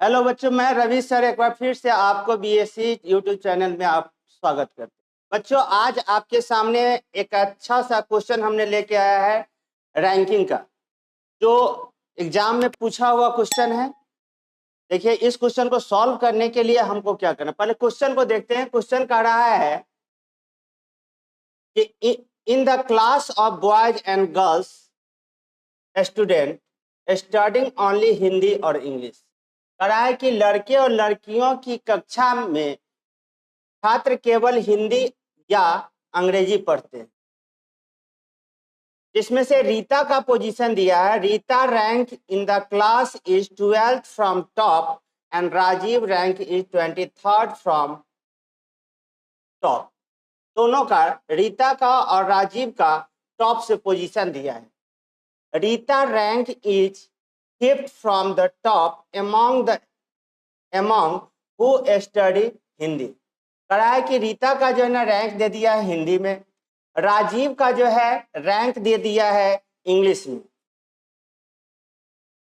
Hello बच्चों, मैं Ravi sir एक बार फिर से आपको बीएससी यूट्यूब चैनल में आप स्वागत करते हैं। बच्चों, आज आपके सामने एक अच्छा सा क्वेश्चन हमने लेके आया है रैंकिंग का, जो एग्जाम में पूछा हुआ क्वेश्चन है। देखिए, इस क्वेश्चन को सॉल्व करने के लिए हमको क्या करना, पहले क्वेश्चन को देखते हैं। क्वेश्चन कह रहा है कि इन the class of boys and girls student studying only Hindi और इंग्लिश। कह रहा है कि लड़के और लड़कियों की कक्षा में छात्र केवल हिंदी या अंग्रेजी पढ़ते हैं। जिसमें से रीता का पोजीशन दिया है। Rita rank in the class is 12th from top and Rajiv rank is 23rd from top. दोनों का, रीता का और राजीव का, टॉप से पोजीशन दिया है। Rita rank is 5th from the top among who study Hindi. कह रहा है कि रीता का जो है ना रैंक दे दिया है हिंदी में, राजीव का जो है रैंक दे दिया है इंग्लिश में।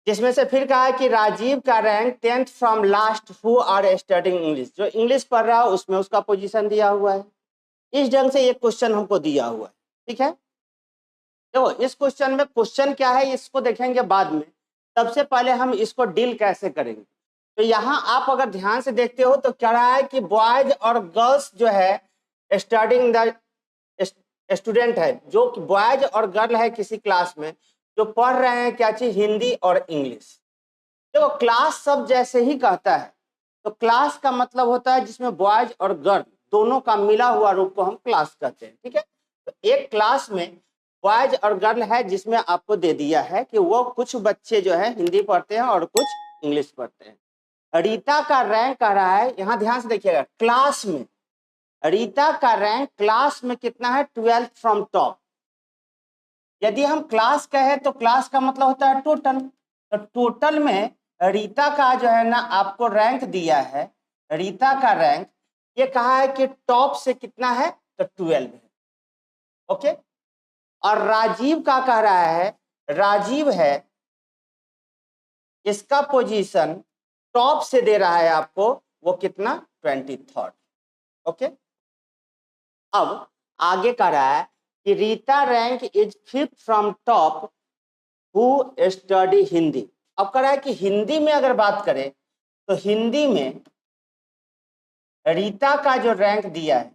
जिसमें से फिर कहा है कि राजीव का rank 10th from last who are studying English. जो इंग्लिश पढ़ रहा है उसमें उसका पोजीशन दिया हुआ है। इस ढंग से ये क्वेश्चन हमको दिया हुआ है। ठीक है, तो इस क्वेश्चन में क्वेश्चन क्या है इसको देखेंगे बाद में। सबसे पहले हम इसको डील कैसे करेंगे। तो यहाँ आप अगर ध्यान से देखते हो तो क्या रहा है कि बॉयज और गर्ल्स जो है स्टडिंग द स्टूडेंट है, जो बॉयज और गर्ल है किसी क्लास में, जो पढ़ रहे हैं क्या चीज, हिंदी और इंग्लिश। देखो, क्लास सब जैसे ही कहता है तो क्लास का मतलब होता है जिसमें बॉयज और गर्ल दोनों का मिला हुआ रूप को हम क्लास कहते हैं। ठीक है, तो एक क्लास में बॉयज और गर्ल है जिसमें आपको दे दिया है कि वो कुछ बच्चे जो है हिंदी पढ़ते हैं और कुछ इंग्लिश पढ़ते हैं। रीता का रैंक कह रहा है, यहां ध्यान से देखिएगा, क्लास में रीता का रैंक क्लास में कितना है, 12th फ्रॉम टॉप। यदि हम क्लास कहें तो क्लास का मतलब होता है टोटल। तो टोटल में रीता का जो है ना आपको रैंक दिया है, रीता का रैंक ये कहा है कि टॉप से कितना है, तो 12 है। ओके, और राजीव का कह रहा है, राजीव है इसका पोजीशन टॉप से दे रहा है आपको, वो कितना, 23rd। ओके, अब आगे कह रहा है कि Rita rank is 5th from top who study Hindi. अब कह रहा है कि हिंदी में अगर बात करें तो हिंदी में रीता का जो रैंक दिया है,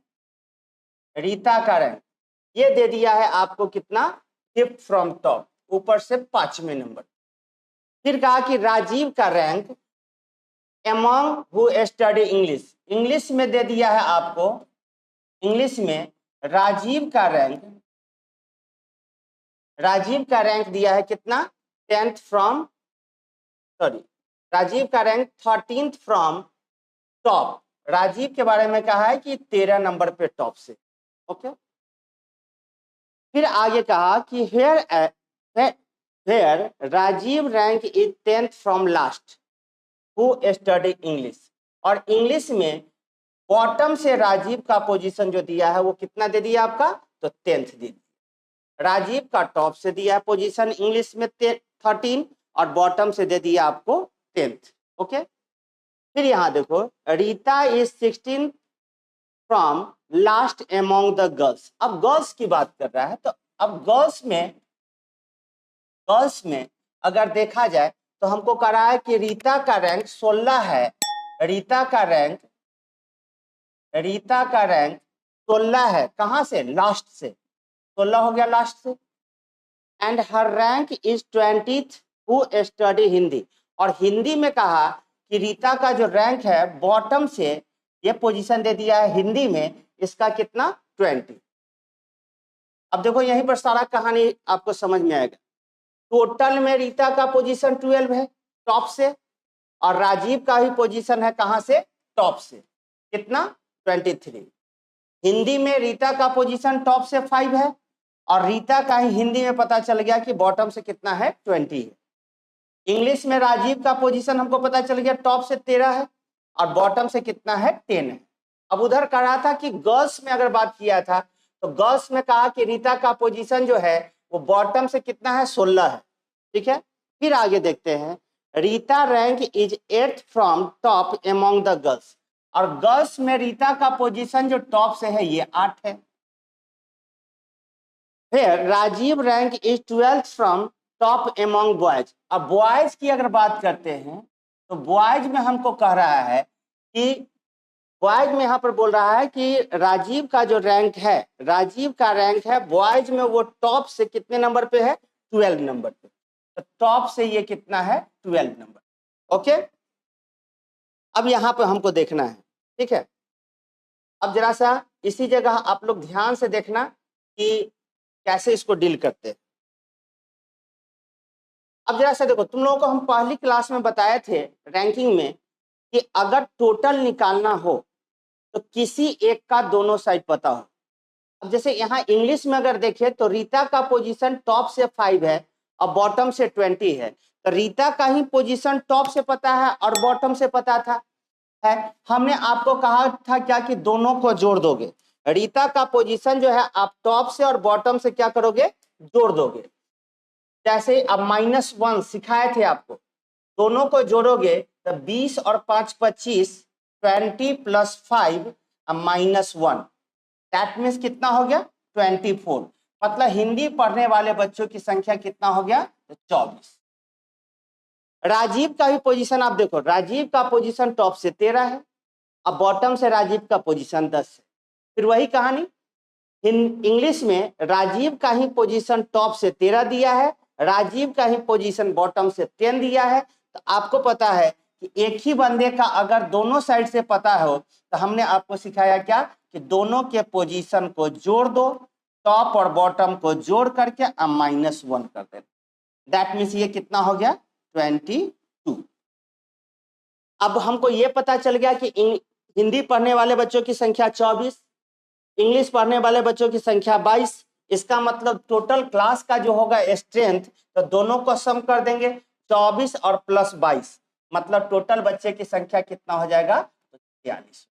रीता का रैंक ये दे दिया है आपको कितना, 5th फ्रॉम टॉप, ऊपर से 5वें नंबर। फिर कहा कि राजीव का rank among who study English, English में दे दिया है आपको, इंग्लिश में राजीव का रैंक दिया है कितना, 10th फ्रॉम, सॉरी, राजीव का rank 13th from top. Rajiv के बारे में कहा है कि 13 नंबर पे टॉप से। ओके, फिर आगे कहा कि here Rajiv rank is 10th from last who study English. और इंग्लिश में बॉटम से राजीव का पोजीशन जो दिया है वो कितना दे दिया आपका, तो 10th दे दिया। राजीव का टॉप से दिया है पोजीशन इंग्लिश में 13 और बॉटम से दे दिया आपको 10th। ओके, फिर यहाँ देखो, Rita is 16 from last among the girls. अब गर्ल्स की बात कर रहा है, तो अब गर्ल्स में अगर देखा जाए तो हमको कह रहा है कि रीता का रैंक 16 है। रीता का रैंक 16 है, कहां से, लास्ट से, 16 हो गया लास्ट से। And her rank is 20th who study Hindi. और हिंदी में कहा कि रीता का जो रैंक है बॉटम से ये पोजीशन दे दिया है हिंदी में, इसका कितना, 20। अब देखो यहीं पर सारा कहानी आपको समझ में आएगा। टोटल में रीता का पोजीशन 12 है टॉप से, और राजीव का भी पोजीशन है कहां से, टॉप से, कितना, 23। हिंदी में रीता का पोजीशन टॉप से 5 है, और रीता का ही हिंदी में पता चल गया कि बॉटम से कितना है, 20 है। इंग्लिश में राजीव का पोजीशन हमको पता चल गया टॉप से 13 है और बॉटम से कितना है, 10 है। अब उधर कह रहा था कि गर्ल्स में अगर बात किया था तो गर्ल्स में कहा कि रीता का पोजीशन जो है वो बॉटम से कितना है, 16 है। ठीक है, फिर आगे देखते हैं Rita rank is 8th from top among the girls, और गर्ल्स में रीता का पोजीशन जो टॉप से है ये 8 है। फिर Rajiv rank is 12th from top among boys. अब बॉयज की अगर बात करते हैं तो बॉयज में हमको कह रहा है कि बॉयज में यहाँ पर बोल रहा है कि राजीव का जो रैंक है, राजीव का रैंक है बॉयज में वो टॉप से कितने नंबर पे है, 12 नंबर पे। तो टॉप से ये कितना है, 12 नंबर। ओके, अब यहाँ पे हमको देखना है, ठीक है। अब जरा सा इसी जगह आप लोग ध्यान से देखना कि कैसे इसको डील करते हैं। अब जरा सा देखो, तुम लोगों को हम पहली क्लास में बताए थे रैंकिंग में कि अगर टोटल निकालना हो तो किसी एक का दोनों साइड पता हो। अब जैसे यहाँ इंग्लिश में अगर देखें तो रीता का पोजीशन टॉप से 5 है और बॉटम से 20 है, तो रीता का ही पोजीशन टॉप से पता है और बॉटम से पता था है। हमने आपको कहा था क्या कि दोनों को जोड़ दोगे, रीता का पोजीशन जो है आप टॉप से और बॉटम से क्या करोगे, जोड़ दोगे। जैसे अब -1 सिखाए थे आपको, दोनों को जोड़ोगे तो 20 और 5 25, 20 + 5 -1, दैट मीन्स कितना हो गया, 24। मतलब हिंदी पढ़ने वाले बच्चों की संख्या कितना हो गया, तो 24। राजीव का भी पोजीशन आप देखो, राजीव का पोजीशन टॉप से 13 है, अब बॉटम से राजीव का पोजीशन 10 है। फिर वही कहानी इंग्लिश में, राजीव का ही पोजीशन टॉप से 13 दिया है, राजीव का ही पोजीशन बॉटम से 10 दिया है। तो आपको पता है कि एक ही बंदे का अगर दोनों साइड से पता हो तो हमने आपको सिखाया क्या कि दोनों के पोजीशन को जोड़ दो, टॉप और बॉटम को जोड़ करके -1 कर देना। दैट मीन्स ये कितना हो गया, 22। अब हमको ये पता चल गया कि हिंदी पढ़ने वाले बच्चों की संख्या 24, इंग्लिश पढ़ने वाले बच्चों की संख्या 22। इसका मतलब टोटल क्लास का जो होगा स्ट्रेंथ, तो दोनों को सम कर देंगे, 24 और +22, मतलब टोटल बच्चे की संख्या कितना हो जाएगा, तो 46।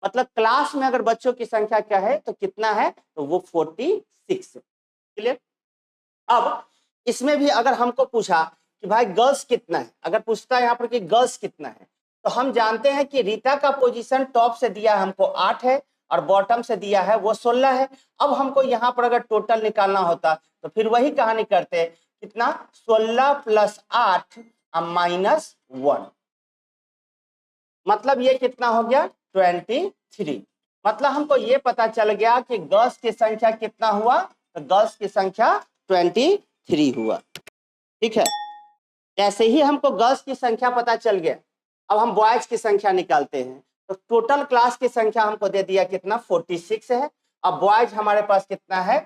मतलब क्लास में अगर बच्चों की संख्या क्या है तो कितना है, तो वो 46। क्लियर। अब इसमें भी अगर हमको पूछा कि भाई गर्ल्स कितना है, अगर पूछता है यहाँ पर कि गर्ल्स कितना है, तो हम जानते हैं कि रीता का पोजीशन टॉप से दिया है हमको 8 है और बॉटम से दिया है वो 16 है। अब हमको यहाँ पर अगर टोटल निकालना होता तो फिर वही कहानी करते, कितना, 16 + 8 -1, मतलब ये कितना हो गया, 23। मतलब हमको ये पता चल गया कि गर्ल्स की संख्या कितना हुआ, तो गर्ल्स की संख्या 23 हुआ। ठीक है, जैसे ही हमको गर्ल्स की संख्या पता चल गया, अब हम बॉयज की संख्या निकालते हैं। तो टोटल क्लास की संख्या हमको दे दिया कितना, 46 है। अब बॉयज हमारे पास कितना है,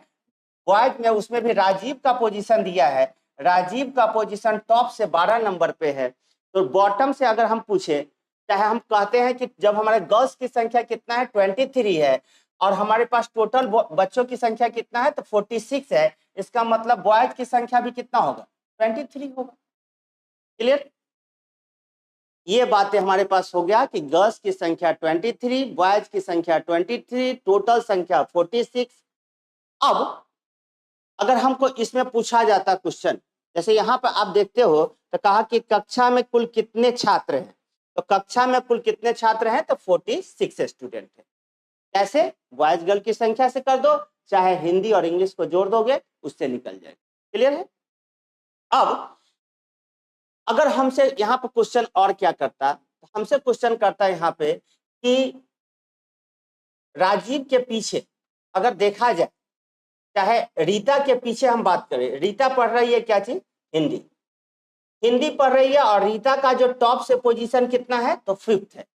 बॉयज में उसमें भी राजीव का पोजीशन दिया है, राजीव का पोजीशन टॉप से 12 नंबर पे है। तो बॉटम से अगर हम पूछे, चाहे हम कहते हैं कि जब हमारे गर्ल्स की संख्या कितना है, 23 है, और हमारे पास टोटल बच्चों की संख्या कितना है, तो 46 है, इसका मतलब बॉयज की संख्या भी कितना होगा, 23 होगा। क्लियर। ये बातें हमारे पास हो गया कि गर्ल्स की संख्या 23, बॉयज की संख्या 23, टोटल संख्या 46। अब अगर हमको इसमें पूछा जाता क्वेश्चन, जैसे यहाँ पर आप देखते हो तो कहा कि कक्षा में कुल कितने छात्र हैं, तो कक्षा में कुल कितने छात्र हैं, तो 46 स्टूडेंट है। कैसे, बॉयज गर्ल की संख्या से कर दो, चाहे हिंदी और इंग्लिश को जोड़ दोगे उससे निकल जाएगा। क्लियर है। अब अगर हमसे यहाँ पर क्वेश्चन और क्या करता, तो हमसे क्वेश्चन करता है यहाँ पे कि राजीव के पीछे अगर देखा जाए, चाहे रीता के पीछे हम बात करें, रीता पढ़ रही है क्या चीज, हिंदी, हिंदी पढ़ रही है, और रीता का जो टॉप से पोजीशन कितना है, तो 5th है।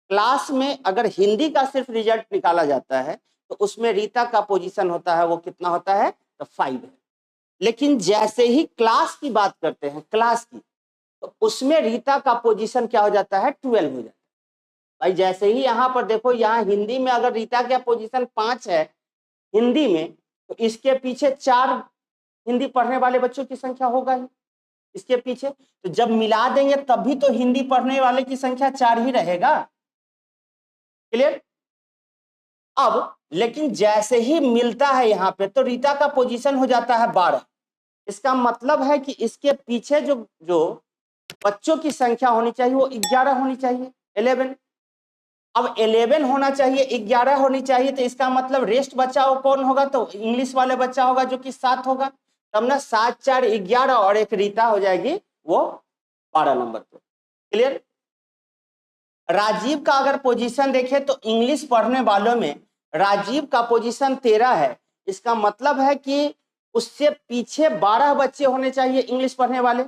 क्लास में अगर हिंदी का सिर्फ रिजल्ट निकाला जाता है तो उसमें रीता का पोजीशन होता है वो कितना होता है, तो 5 है। लेकिन जैसे ही क्लास की बात करते हैं, क्लास की, तो उसमें रीता का पोजीशन क्या हो जाता है, 12 हो जाता है। भाई जैसे ही यहाँ पर देखो, यहाँ हिंदी में अगर रीता का पोजीशन 5 है हिंदी में, तो इसके पीछे 4 हिंदी पढ़ने वाले बच्चों की संख्या होगा ही इसके पीछे। तो जब मिला देंगे तभी तो हिंदी पढ़ने वाले की संख्या 4 ही रहेगा। क्लियर। अब लेकिन जैसे ही मिलता है यहाँ पे, तो रीता का पोजीशन हो जाता है 12। इसका मतलब है कि इसके पीछे जो बच्चों की संख्या होनी चाहिए वो 11 होनी चाहिए, 11। अब 11 होना चाहिए, 11 होनी चाहिए, तो इसका मतलब रेस्ट बच्चा वो कौन होगा, तो इंग्लिश वाले बच्चा होगा जो कि 7 होगा। तब ना 7 4 11 और एक रीता हो जाएगी वो 12 नंबर पे। क्लियर। राजीव का अगर पोजीशन देखें तो इंग्लिश पढ़ने वालों में राजीव का पोजीशन 13 है। इसका मतलब है कि उससे पीछे 12 बच्चे होने चाहिए इंग्लिश पढ़ने वाले,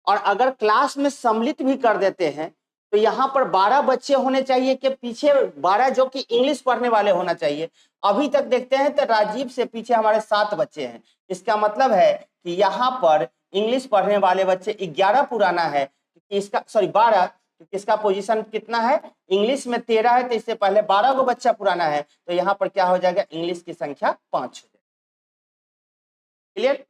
और अगर क्लास में सम्मिलित भी कर देते हैं तो यहाँ पर 12 बच्चे होने चाहिए कि पीछे 12 जो कि इंग्लिश पढ़ने वाले होना चाहिए। अभी तक देखते हैं तो राजीव से पीछे हमारे 7 बच्चे हैं। इसका मतलब है कि यहाँ पर इंग्लिश पढ़ने वाले बच्चे 11 पुराना है, इसका 12, इसका पोजीशन कितना है, इंग्लिश में 13 है, तो इससे पहले 12 को बच्चा पुराना है, तो यहाँ पर क्या हो जाएगा, इंग्लिश की संख्या 5 हो जाएगी। क्लियर।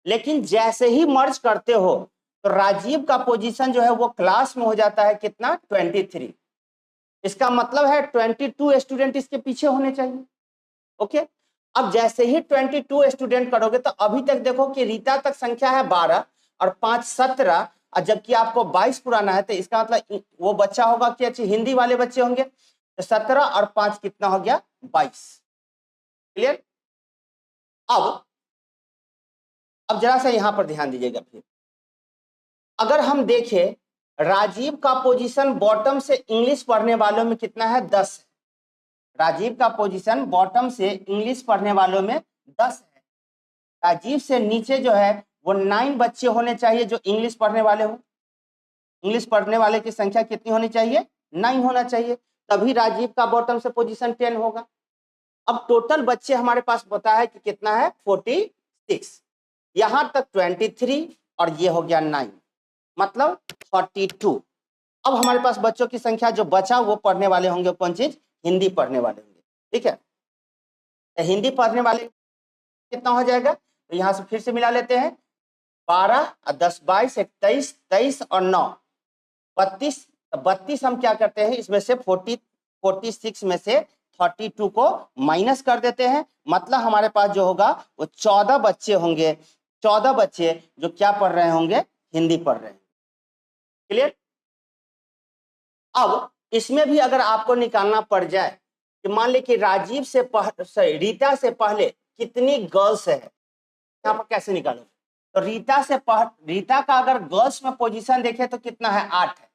लेकिन जैसे ही मर्ज करते हो तो राजीव का पोजीशन जो है वो क्लास में हो जाता है कितना, 23। इसका मतलब है 22 स्टूडेंट इसके पीछे होने चाहिए। ओके। अब जैसे ही 22 स्टूडेंट करोगे तो अभी तक देखो कि रीता तक संख्या है 12 और 5 17, और जबकि आपको 22 पुराना है, तो इसका मतलब वो बच्चा होगा कि अच्छी हिंदी वाले बच्चे होंगे, तो 17 और 5 कितना हो गया, 22। क्लियर। अब जरा सा यहां पर ध्यान दीजिएगा। फिर अगर हम देखें राजीव का पोजीशन बॉटम से इंग्लिश पढ़ने वालों में कितना है, 10 है। राजीव का पोजीशन बॉटम से इंग्लिश पढ़ने वालों में 10 है। राजीव से नीचे जो है वो 9 बच्चे होने चाहिए जो इंग्लिश पढ़ने वाले हो। इंग्लिश पढ़ने वाले की संख्या कितनी होनी चाहिए, 9 होना चाहिए, तभी राजीव का बॉटम से पोजीशन 10 होगा। अब टोटल बच्चे हमारे पास पता है कि कितना है, 46। यहां तक 23 और ये हो गया 9, मतलब 42। अब हमारे पास बच्चों की संख्या जो बचा वो पढ़ने वाले होंगे, कौन चीज, हिंदी पढ़ने वाले होंगे। ठीक है, तो हिंदी पढ़ने वाले कितना हो जाएगा, तो यहां से फिर से मिला लेते हैं, 12 और 10 22 23 23 और 9 32। 32 हम क्या करते हैं, इसमें से 46 में से 32 को माइनस कर देते हैं, मतलब हमारे पास जो होगा वो 14 बच्चे होंगे। 14 बच्चे जो क्या पढ़ रहे होंगे, हिंदी पढ़ रहे हैं। क्लियर। अब इसमें भी अगर आपको निकालना पड़ जाए कि मान ली कि राजीव से रीता से पहले कितनी गर्ल्स है, यहाँ पर कैसे निकालोगे, तो रीता का अगर गर्ल्स में पोजीशन देखें तो कितना है, 8 है।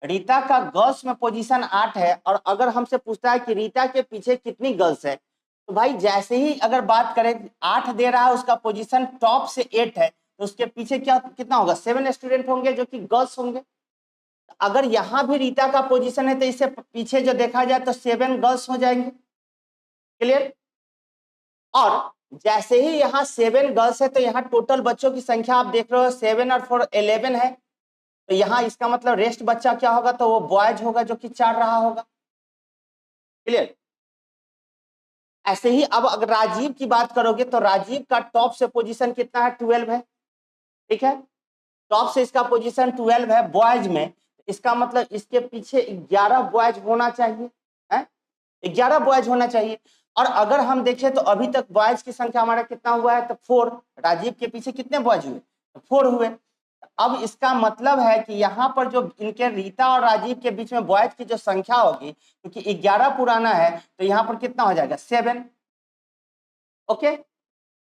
रीता का गर्ल्स में पोजीशन 8 है, और अगर हमसे पूछता है कि रीता के पीछे कितनी गर्ल्स है, तो भाई जैसे ही अगर बात करें 8 दे रहा है, उसका पोजीशन टॉप से 8 है, तो उसके पीछे क्या कितना होगा, 7 स्टूडेंट होंगे जो कि गर्ल्स होंगे। अगर यहाँ भी रीता का पोजीशन है तो इससे पीछे जो देखा जाए तो 7 गर्ल्स हो जाएंगे। क्लियर। और जैसे ही यहाँ 7 गर्ल्स है तो यहाँ टोटल बच्चों की संख्या आप देख रहे हो 7 और 4 11 है, तो यहाँ इसका मतलब रेस्ट बच्चा क्या होगा, तो वो बॉयज होगा जो कि 4 रहा होगा। क्लियर। ऐसे ही अब अगर राजीव की बात करोगे तो राजीव का टॉप से पोजीशन कितना है, 12 है। ठीक है, टॉप से इसका पोजीशन 12 है बॉयज में, इसका मतलब इसके पीछे 11 बॉयज होना चाहिए, है 11 बॉयज होना चाहिए। और अगर हम देखें तो अभी तक बॉयज की संख्या हमारा कितना हुआ है, तो 4। राजीव के पीछे कितने बॉयज हुए, तो 4 हुए। अब इसका मतलब है कि यहाँ पर जो इनके रीता और राजीव के बीच में बॉयज की जो संख्या होगी, क्योंकि 11 पुराना है, तो यहाँ पर कितना हो जाएगा, 7। ओके।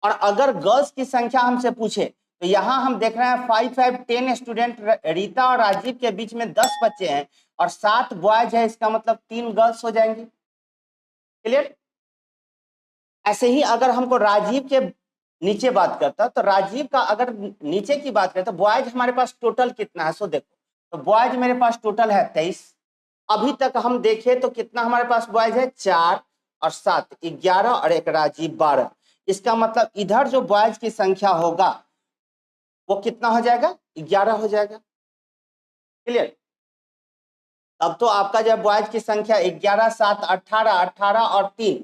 और अगर गर्ल्स की संख्या हमसे पूछे तो यहाँ हम देख रहे हैं 5 5 10 स्टूडेंट रीता और राजीव के बीच में 10 बच्चे हैं और 7 बॉयज है, इसका मतलब 3 गर्ल्स हो जाएंगी। क्लियर। ऐसे ही अगर हमको राजीव के नीचे बात करता तो राजीव का अगर नीचे की बात करें तो बॉयज हमारे पास टोटल कितना है, सो देखो, तो बॉयज मेरे पास टोटल है 23। अभी तक हम देखें तो कितना हमारे पास बॉयज है, 4 और 7 11 और एक राजीव 12। इसका मतलब इधर जो बॉयज की संख्या होगा वो कितना हो जाएगा, 11 हो जाएगा। क्लियर। अब तो आपका जब बॉयज की संख्या 11 7 18 18 और 3,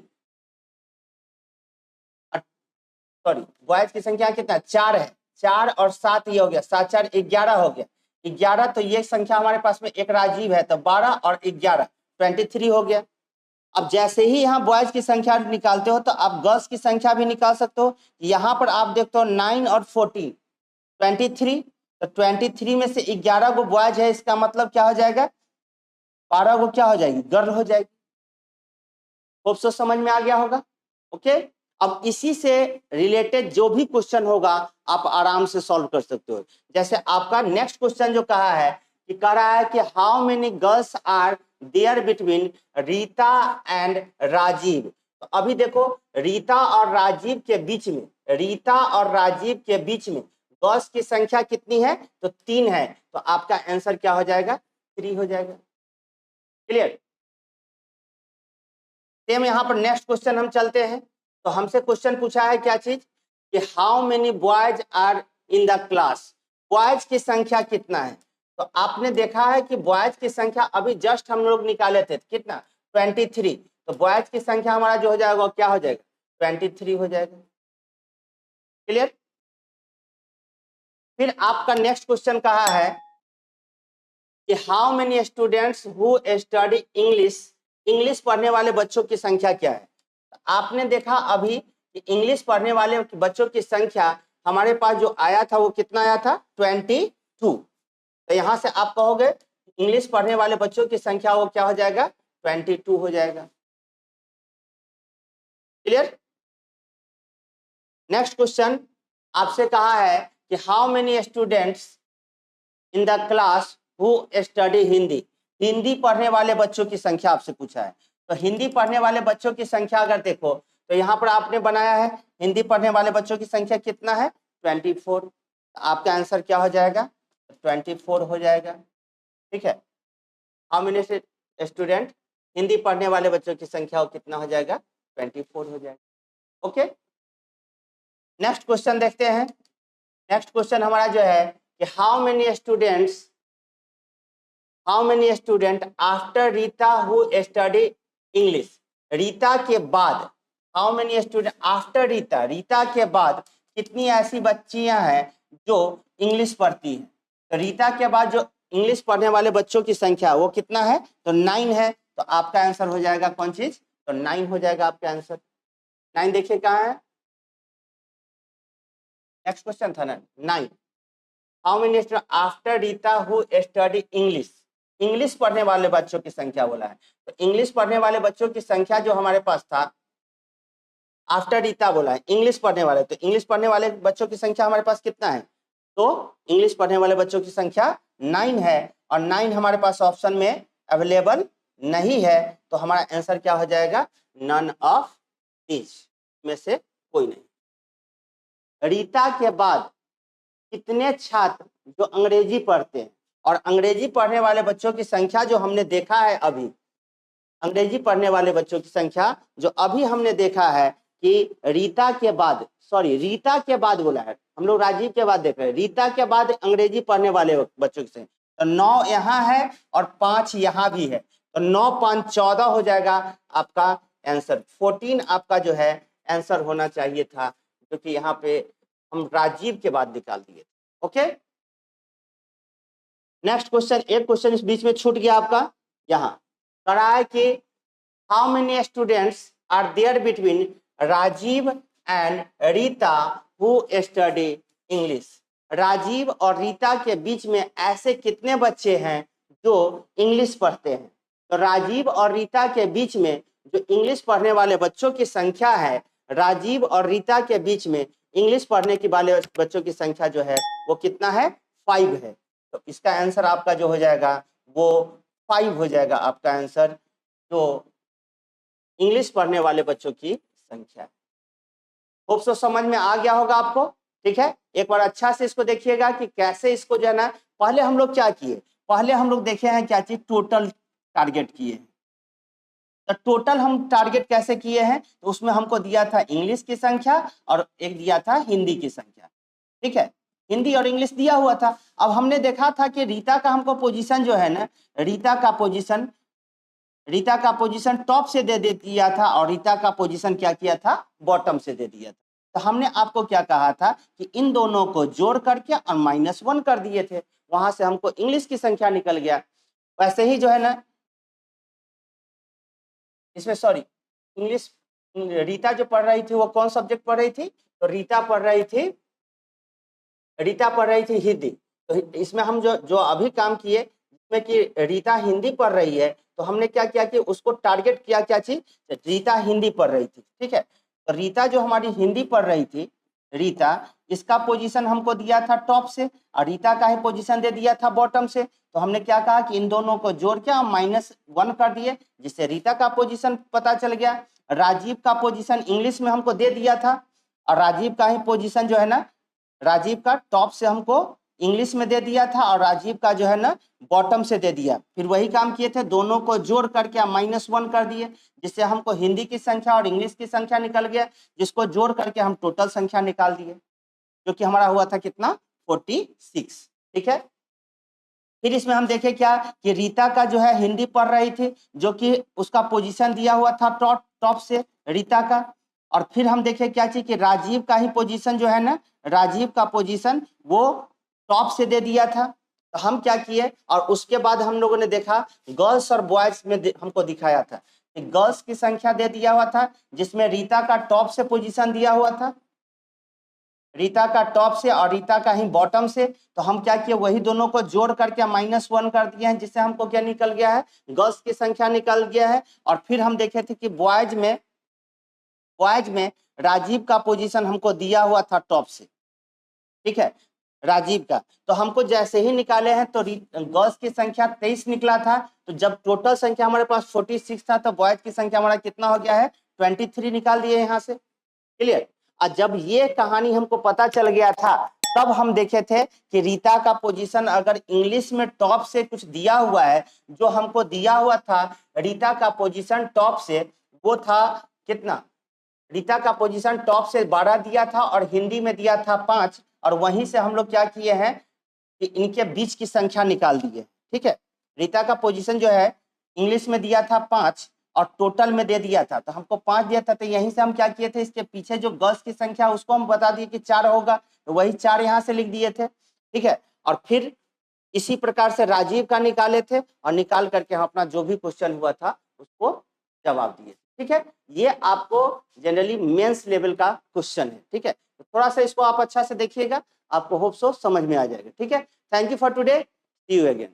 सॉरी बॉयज की संख्या कितना, 4 है, 4 और 7 ये हो गया, 7 4 11 हो गया, 11। तो ये संख्या हमारे पास में एक राजीव है, तो 12 और 11 23 हो गया। अब जैसे ही यहाँ बॉयज की संख्या निकालते हो तो आप गर्ल्स की संख्या भी निकाल सकते हो। यहाँ पर आप देखते हो 9 और 14 23, तो 23 में से 11 गो बॉयज है, इसका मतलब क्या हो जाएगा, 12 गो क्या हो जाएगी, गर्ल हो जाएगी। होप सो समझ में आ गया होगा। ओके, अब इसी से रिलेटेड जो भी क्वेश्चन होगा आप आराम से सॉल्व कर सकते हो। जैसे आपका नेक्स्ट क्वेश्चन जो कहा है कि कह रहा है कि how many girls are there between Rita and Rajiv. तो अभी देखो रीता और राजीव के बीच में, रीता और राजीव के बीच में गर्ल्स की संख्या कितनी है, तो 3 है। तो आपका आंसर क्या हो जाएगा, 3 हो जाएगा। क्लियर। सेम यहाँ पर नेक्स्ट क्वेश्चन हम चलते हैं। तो हमसे क्वेश्चन पूछा है क्या चीज, कि how many boys are in the class, boys की संख्या कितना है। तो आपने देखा है कि बॉयज की संख्या अभी जस्ट हम लोग निकाले थे, कितना, 23। तो बॉयज की संख्या हमारा जो हो जाएगा क्या हो जाएगा, 23 हो जाएगा। क्लियर। फिर आपका नेक्स्ट क्वेश्चन कहा है कि how many students who study English, English पढ़ने वाले बच्चों की संख्या क्या है। आपने देखा अभी कि इंग्लिश पढ़ने वाले बच्चों की संख्या हमारे पास जो आया था वो कितना आया था, 22। तो यहां से आप कहोगे इंग्लिश पढ़ने वाले बच्चों की संख्या वो क्या हो जाएगा, 22 हो जाएगा। क्लियर। नेक्स्ट क्वेश्चन आपसे कहा है कि how many students in the class who study Hindi, Hindi पढ़ने वाले बच्चों की संख्या आपसे पूछा है। तो हिंदी पढ़ने वाले बच्चों की संख्या अगर देखो तो यहाँ पर आपने बनाया है हिंदी पढ़ने वाले बच्चों की संख्या कितना है, 24। तो आपका आंसर क्या हो जाएगा, 24 हो जाएगा। ठीक है, हाउ मेनी स्टूडेंट, हिंदी पढ़ने वाले बच्चों की संख्या वो कितना हो जाएगा, 24 हो जाएगा। ओके, नेक्स्ट क्वेश्चन देखते हैं। नेक्स्ट क्वेश्चन हमारा जो है कि how many student after Rita who study English, Rita के बाद, how many student after Rita, Rita के बाद कितनी ऐसी बच्चियां हैं जो इंग्लिश पढ़ती हैं। तो रीता के बाद जो इंग्लिश पढ़ने वाले बच्चों की संख्या वो कितना है, तो 9 है। तो आपका आंसर हो जाएगा कौन चीज, तो 9 हो जाएगा आपका आंसर। 9 देखिए कहाँ है, नेक्स्ट क्वेश्चन था ना 9। How many student after Rita who study English, English पढ़ने वाले बच्चों की संख्या बोला है। तो इंग्लिश पढ़ने वाले बच्चों की संख्या जो हमारे पास था, आफ्टर रीता बोला है इंग्लिश पढ़ने वाले, तो इंग्लिश पढ़ने वाले बच्चों की संख्या हमारे पास कितना है, तो इंग्लिश पढ़ने वाले बच्चों की संख्या 9 है। और 9 हमारे पास ऑप्शन में अवेलेबल नहीं है। तो हमारा आंसर क्या हो जाएगा, नन ऑफ दीज, में से कोई नहीं। रीता के बाद कितने छात्र जो अंग्रेजी पढ़ते हैं, और अंग्रेजी पढ़ने वाले बच्चों की संख्या जो हमने देखा है अभी, अंग्रेजी पढ़ने वाले बच्चों की संख्या जो अभी हमने देखा है कि रीता के बाद, सॉरी रीता के बाद बोला है, हम लोग राजीव के बाद देख रहे हैं, रीता के बाद अंग्रेजी पढ़ने वाले बच्चों की संख्या तो 9 यहाँ है और 5 यहाँ भी है। तो 9 5 14 हो जाएगा आपका आंसर। 14 आपका जो है आंसर होना चाहिए था, क्योंकि यहाँ पे हम राजीव के बाद निकाल दिए। ओके, नेक्स्ट क्वेश्चन, एक क्वेश्चन इस बीच में छूट गया आपका, यहाँ कह रहा है कि how many students are there between Rajiv and Rita who study English, Rajiv और रीता के बीच में ऐसे कितने बच्चे हैं जो इंग्लिश पढ़ते हैं। तो राजीव और रीता के बीच में जो इंग्लिश पढ़ने वाले बच्चों की संख्या है, राजीव और रीता के बीच में इंग्लिश पढ़ने के वाले बच्चों की संख्या जो है वो कितना है, 5 है। तो इसका आंसर आपका जो हो जाएगा वो 5 हो जाएगा आपका आंसर, जो इंग्लिश पढ़ने वाले बच्चों की संख्या। होप सो समझ में आ गया होगा आपको। ठीक है, एक बार अच्छा से इसको देखिएगा कि कैसे इसको जो है ना, पहले हम लोग क्या किए, पहले हम लोग देखे हैं क्या चीज, टोटल टारगेट किए हैं। तो टोटल हम टारगेट कैसे किए हैं, तो उसमें हमको दिया था इंग्लिश की संख्या और एक दिया था हिंदी की संख्या। ठीक है, हिंदी और इंग्लिश दिया हुआ था। अब हमने देखा था कि रीता का हमको पोजीशन जो है ना, रीता का पोजीशन टॉप से दे दिया था और रीता का पोजीशन क्या किया था, बॉटम से दे दिया था। तो हमने आपको क्या कहा था कि इन दोनों को जोड़ करके और -1 कर दिए थे, वहां से हमको इंग्लिश की संख्या निकल गया। वैसे ही जो है ना इसमें, सॉरी, इंग्लिश, रीता जो पढ़ रही थी वो कौन सब्जेक्ट पढ़ रही थी, तो रीता पढ़ रही थी हिंदी। तो इसमें हम जो जो अभी काम किए, जिसमें कि रीता हिंदी पढ़ रही है, तो हमने क्या किया कि उसको टारगेट किया, क्या चीज, रीता हिंदी पढ़ रही थी, ठीक है। तो रीता जो हमारी हिंदी पढ़ रही थी, रीता, इसका पोजीशन हमको दिया था टॉप से और रीता का ही पोजीशन दे दिया था बॉटम से। तो हमने क्या कहा कि इन दोनों को जोड़ के हम -1 कर दिए, जिससे रीता का पोजीशन पता चल गया। राजीव का पोजीशन इंग्लिश में हमको दे दिया था और राजीव का ही पोजीशन जो है ना, राजीव का टॉप से हमको इंग्लिश में दे दिया था और राजीव का जो है ना बॉटम से दे दिया। फिर वही काम किए थे, दोनों को जोड़ करके हम -1 कर दिए, जिससे हमको हिंदी की संख्या और इंग्लिश की संख्या निकल गया, जिसको जोड़ करके हम टोटल संख्या निकाल दिए, जो कि हमारा हुआ था कितना, 46, ठीक है। फिर इसमें हम देखें क्या कि रीता का जो है हिंदी पढ़ रही थी, जो कि उसका पोजीशन दिया हुआ था टॉप से रीता का। और फिर हम देखें क्या चीज कि राजीव का ही पोजीशन जो है ना, राजीव का पोजीशन वो टॉप से दे दिया था। तो हम क्या किए, और उसके बाद हम लोगों ने देखा गर्ल्स और बॉयज में हमको दिखाया था कि गर्ल्स की संख्या दे दिया हुआ था, जिसमें रीता का टॉप से पोजीशन दिया हुआ था, रीता का टॉप से और रीता का ही बॉटम से। तो हम क्या किए, वही दोनों को जोड़ करके -1 कर दिए हैं, जिससे हमको क्या निकल गया है, गर्ल्स की संख्या निकल गया है। और फिर हम देखे थे कि बॉयज में राजीव का पोजीशन हमको दिया हुआ था टॉप से, ठीक है, राजीव का। तो हमको जैसे ही निकाले हैं तो गर्ल्स की संख्या 23 निकला था। तो जब टोटल संख्या हमारे पास 46 था, तो बॉयज की संख्या हमारा कितना हो गया है, 23 निकाल दिए यहाँ से, क्लियर। और जब ये कहानी हमको पता चल गया था, तब हम देखे थे कि रीता का पोजीशन अगर इंग्लिश में टॉप से कुछ दिया हुआ है, जो हमको दिया हुआ था रीता का पोजीशन टॉप से, वो था कितना, रीता का पोजीशन टॉप से 12 दिया था और हिंदी में दिया था 5। और वहीं से हम लोग क्या किए हैं कि इनके बीच की संख्या निकाल दी है, ठीक है। रीता का पोजीशन जो है इंग्लिश में दिया था 5 और टोटल में दे दिया था, तो हमको 5 दिया था। तो यहीं से हम क्या किए थे, इसके पीछे जो गर्ल्स की संख्या उसको हम बता दिए कि 4 होगा, तो वही 4 यहाँ से लिख दिए थे, ठीक है। और फिर इसी प्रकार से राजीव का निकाले थे और निकाल करके हम अपना जो भी क्वेश्चन हुआ था उसको जवाब दिए, ठीक है। ये आपको जनरली मेंस लेवल का क्वेश्चन है, ठीक है। तो थोड़ा सा इसको आप अच्छा से देखिएगा, आपको होप सो समझ में आ जाएगा, ठीक है। Thank you for today, see you again.